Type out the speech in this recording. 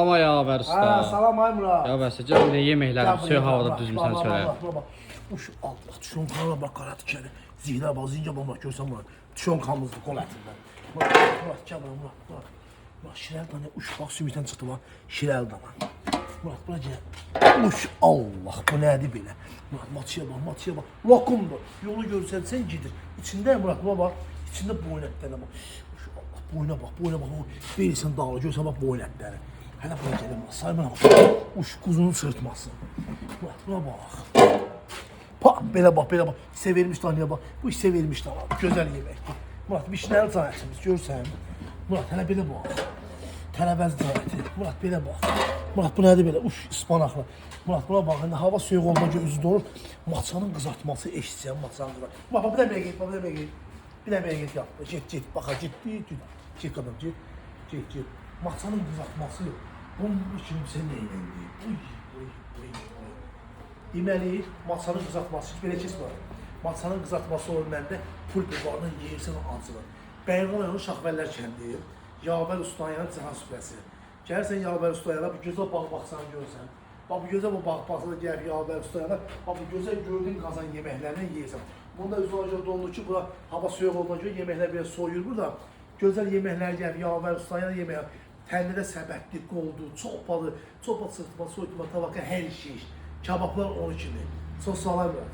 Ama ya haber usta. Salam ay Murat. Ya versə gel bir de yeməkləri suya havada düzmüsən çörəyə. Uş Allah tüşonkanla bak qarat içəri. Zihra bak zincə bak görsən Murat. Tüşonkamızdı qol ətindən. Murat gəl bura Murat. Bak şirəl dana uş bak sümükdən çıxdı bak. Şirəl dana. Murat bura gəl. Uş Allah bu nədir belə? Murat maçıya bak. Lokumdur. Yolu görsənsən gedir. İçində Murat bak. İçində boyun ətləri bak. Uş Allah boyuna bak. Verirsən dağlı görsən bak boyun ətləri. Hələ bura gəlin bak. Saymına bak. Uş quzunun sırtması. Murat bura bak. Belə bak. Hissə vermiş tanıya bak. Bu hissə vermiş tanıya. Gözəl yeməkdir. Murat vişnəli tanəsimiz görsən. Murat hələ belə bak. Tərəvəz tanəti. Murat belə bak. Murat bu nədir belə? Uş ıspanaqlı. Murat buna bak. İndi hava soyuq olunca üzü donur. Maçanın qızartması eşitsəm maçanın qızartması. Bak bir də belə get. Bir də belə get yap. Get. Baxa get. Get qadam get. Maçanın qızartması bunun üçün sən nə eləndi? Deməli, maçanın qızartması belə keçmir. Maçanın qızartması olur məndə pul bibarını yeyirsən acılı. Bəyğanın Şaxvəllər kəndi, Yavər Ustayanın Cihan süfrəsi. Gəlirsən Yavər Ustayana, bu gözəl bağ baxsan görsən. Bax bu gözəl bu bağ baxsan gəl Yavər Ustayana, bax bu gözəl gördüyün qazan yeməklərini yeyirsən. Bunda özü olacaq dondu ki, bura hava soyuq olduğuna görə yeməklər belə soyuyur burada. Gözəl yeməklər gəl Yavər Ustayana yemək. Təndirdə səbətli, qoldu, çopalı, sırtma, soyutma, tabaka, hər şey. Kabablar onun kimi. Çox sağlam Murat.